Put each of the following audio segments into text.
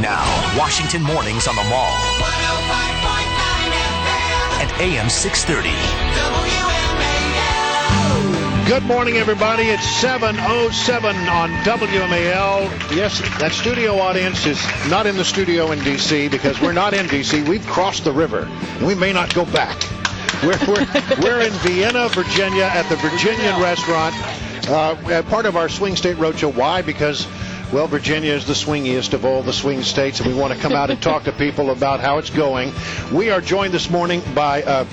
Now, Washington Mornings on the Mall. 105.9 FM. And AM 630. WMAL. Good morning, everybody. It's 7:07 on WMAL. Yes, that studio audience is not in the studio in D.C. because we're not in D.C. We've crossed the river. We may not go back. We're in Vienna, Virginia, at the Virginian restaurant. Part of our Swing State Roadshow. Why? Because, well, Virginia is the swingiest of all the swing states, and we want to come out and talk to people about how it's going. We are joined this morning by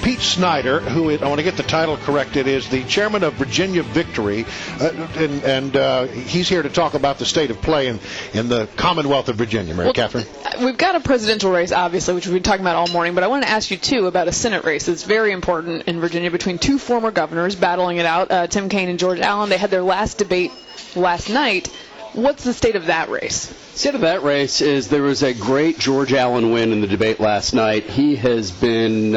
Pete Snyder, who, I want to get the title corrected, is the chairman of Virginia Victory, and he's here to talk about the state of play in the Commonwealth of Virginia. Mary Catherine? We've got a presidential race, obviously, which we've been talking about all morning, but I want to ask you, too, about a Senate race. It's very important in Virginia between two former governors battling it out, Tim Kaine and George Allen. They had their last debate last night. What's the state of that race? The state of that race is there was a great George Allen win in the debate last night. He has been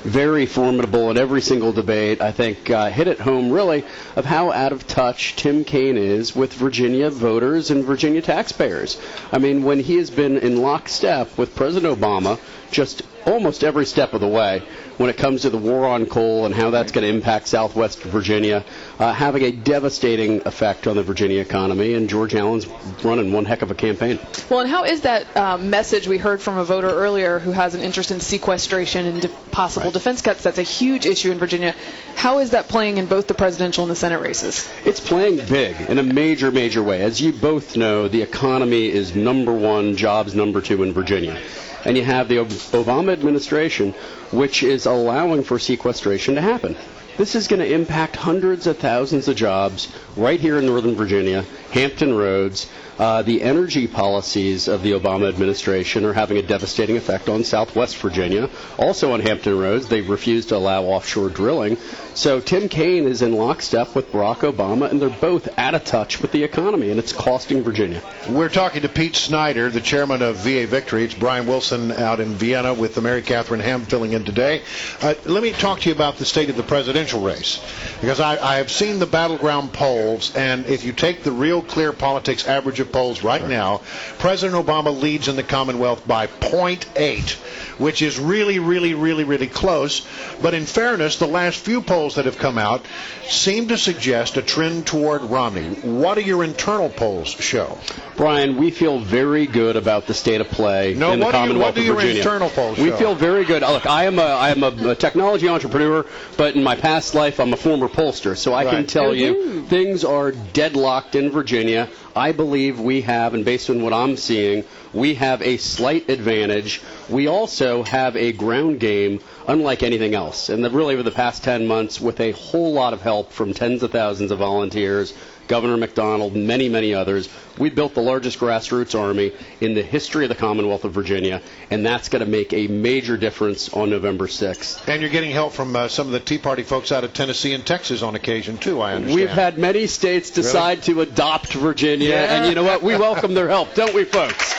very formidable in every single debate. I think hit it home, really, of how out of touch Tim Kaine is with Virginia voters and Virginia taxpayers. I mean, when he has been in lockstep with President Obama just almost every step of the way when it comes to the war on coal and how that's going to impact Southwest Virginia, having a devastating effect on the Virginia economy, and George Allen's running one heck of a campaign. Well, and how is that message we heard from a voter earlier who has an interest in sequestration and possible defense cuts? That's a huge issue in Virginia. How is that playing in both the presidential and the Senate races? It's playing big in a major, major way. As you both know, the economy is number one, jobs number two in Virginia. And you have the Obama administration, which is allowing for sequestration to happen. This is going to impact hundreds of thousands of jobs right here in Northern Virginia, Hampton Roads. The energy policies of the Obama administration are having a devastating effect on Southwest Virginia. Also on Hampton Roads, they've refused to allow offshore drilling. So Tim Kaine is in lockstep with Barack Obama, and they're both out of touch with the economy, and it's costing Virginia. We're talking to Pete Snyder, the chairman of VA Victory. It's Brian Wilson out in Vienna with Mary Catherine Ham filling in today. Let me talk to you about the state of the presidential race, because I have seen the battleground polls, and if you take the Real Clear Politics average of polls right now, President Obama leads in the Commonwealth by 0.8, which is really, really, really, really close. But in fairness, the last few polls that have come out seem to suggest a trend toward Romney. What do your internal polls show? Brian, we feel very good about the state of play in the Commonwealth of Virginia. What do your internal polls show? We feel very good. Look, I am a technology entrepreneur, but in my past life, I'm a former pollster, so I can tell you things are deadlocked in Virginia. I believe we have, and based on what I'm seeing, we have a slight advantage. We also have a ground game unlike anything else. And really over the past 10 months, with a whole lot of help from tens of thousands of volunteers, Governor McDonald, many, many others, we built the largest grassroots army in the history of the Commonwealth of Virginia, and that's going to make a major difference on November 6th. And you're getting help from some of the Tea Party folks out of Tennessee and Texas on occasion, too, I understand. We've had many states decide to adopt Virginia, and you know what? We welcome their help, don't we, folks?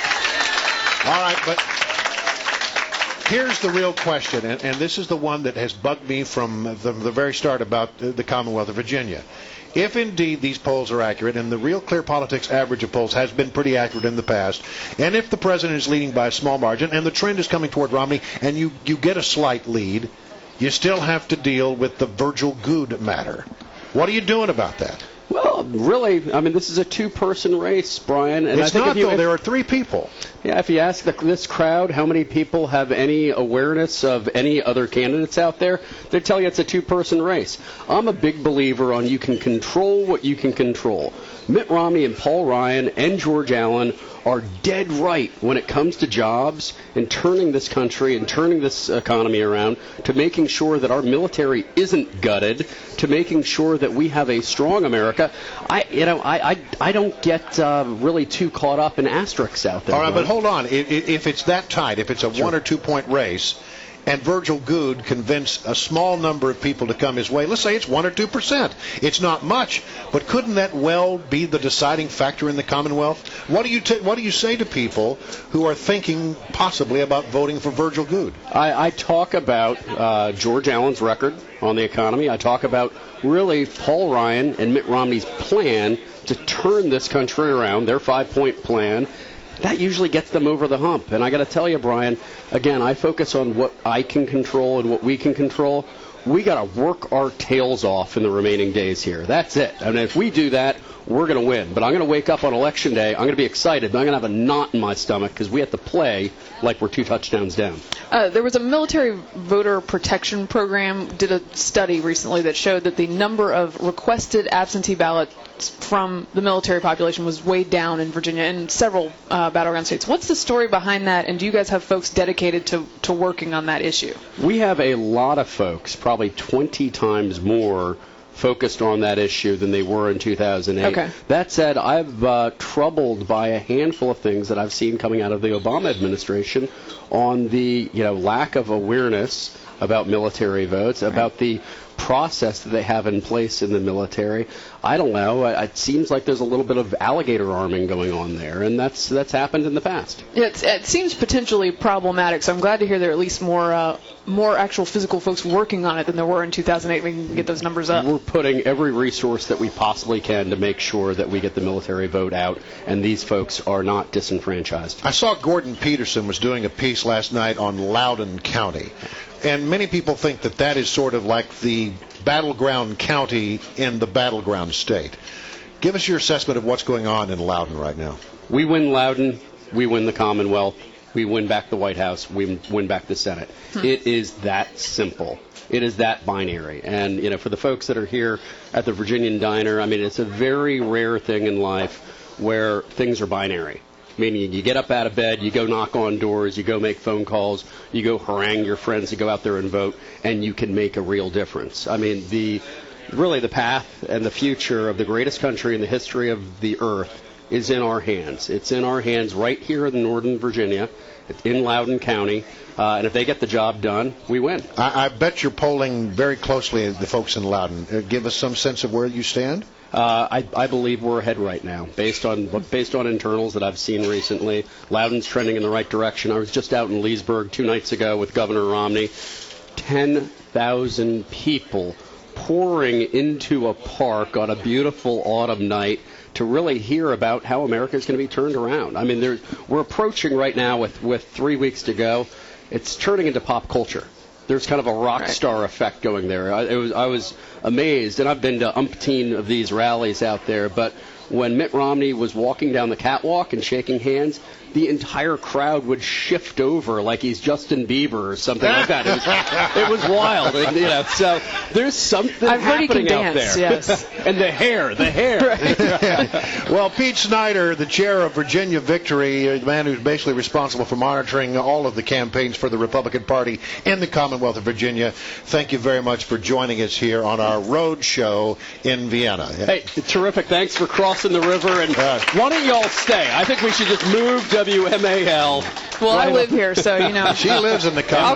All right, but here's the real question, and this is the one that has bugged me from the very start about the Commonwealth of Virginia. If indeed these polls are accurate, and the Real Clear Politics average of polls has been pretty accurate in the past, and if the president is leading by a small margin, and the trend is coming toward Romney, and you get a slight lead, you still have to deal with the Virgil Goode matter. What are you doing about that? Well, really, I mean, this is a two-person race, Brian. And it's not, though. There are three people. Yeah, if you ask this crowd how many people have any awareness of any other candidates out there, they tell you it's a two-person race. I'm a big believer on you can control what you can control. Mitt Romney and Paul Ryan and George Allen are dead right when it comes to jobs and turning this country and turning this economy around, to making sure that our military isn't gutted, to making sure that we have a strong America. I don't get really too caught up in asterisks out there. All right, but hold on. If it's that tight, if it's a 1 or 2 point race, and Virgil Goode convinced a small number of people to come his way, let's say it's 1 or 2%. It's not much, but couldn't that well be the deciding factor in the Commonwealth? What do you say to people who are thinking possibly about voting for Virgil Goode? I talk about George Allen's record on the economy. I talk about really Paul Ryan and Mitt Romney's plan to turn this country around, their 5-point plan. that usually gets them over the hump. And I got to tell you, Brian, again, I focus on what I can control and what we can control. We got to work our tails off in the remaining days here. That's it. I mean, if we do that, we're going to win. But I'm going to wake up on Election Day. I'm going to be excited, but I'm going to have a knot in my stomach because we have to play like we're 2 touchdowns down. There was a military voter protection program did a study recently that showed that the number of requested absentee ballots from the military population was way down in Virginia and several battleground states. What's the story behind that, and do you guys have folks dedicated to working on that issue? We have a lot of folks, probably 20 times more, focused on that issue than they were in 2008. Okay. That said, I've troubled by a handful of things that I've seen coming out of the Obama administration on the lack of awareness about military votes, about the process that they have in place in the military. I don't know. It seems like there's a little bit of alligator arming going on there, and that's happened in the past. Yeah, it seems potentially problematic, so I'm glad to hear there are at least more actual physical folks working on it than there were in 2008. We can get those numbers up. We're putting every resource that we possibly can to make sure that we get the military vote out, and these folks are not disenfranchised. I saw Gordon Peterson was doing a piece last night on Loudoun County, and many people think that is sort of like the battleground county in the battleground state. Give us your assessment of what's going on in Loudoun right now. We win Loudoun, we win the Commonwealth, we win back the White House, we win back the Senate. It is that simple. It is that binary. And, for the folks that are here at the Virginian Diner, I mean, it's a very rare thing in life where things are binary. Meaning you get up out of bed, you go knock on doors, you go make phone calls, you go harangue your friends to go out there and vote, and you can make a real difference. I mean, the path and the future of the greatest country in the history of the earth is in our hands. It's in our hands right here in Northern Virginia. It's in Loudoun County. And if they get the job done, we win. I bet you're polling very closely the folks in Loudoun. Give us some sense of where you stand. I believe we're ahead right now, based on internals that I've seen recently. Loudoun's trending in the right direction. I was just out in Leesburg 2 nights ago with Governor Romney. 10,000 people pouring into a park on a beautiful autumn night to really hear about how America is going to be turned around. I mean, we're approaching right now with 3 weeks to go. It's turning into pop culture. There's kind of a rock star effect going there. I was amazed, and I've been to umpteen of these rallies out there, but when Mitt Romney was walking down the catwalk and shaking hands, the entire crowd would shift over like he's Justin Bieber or something like that. It was wild. So there's something happening out there. Yes. And the hair. Right. Well, Pete Snyder, the chair of Virginia Victory, the man who's basically responsible for monitoring all of the campaigns for the Republican Party in the Commonwealth of Virginia, thank you very much for joining us here on our road show in Vienna. Hey, terrific. Thanks for crossing the river. And why don't y'all stay? I think we should just move WMAL. Well, I live here, so She lives in the Commonwealth.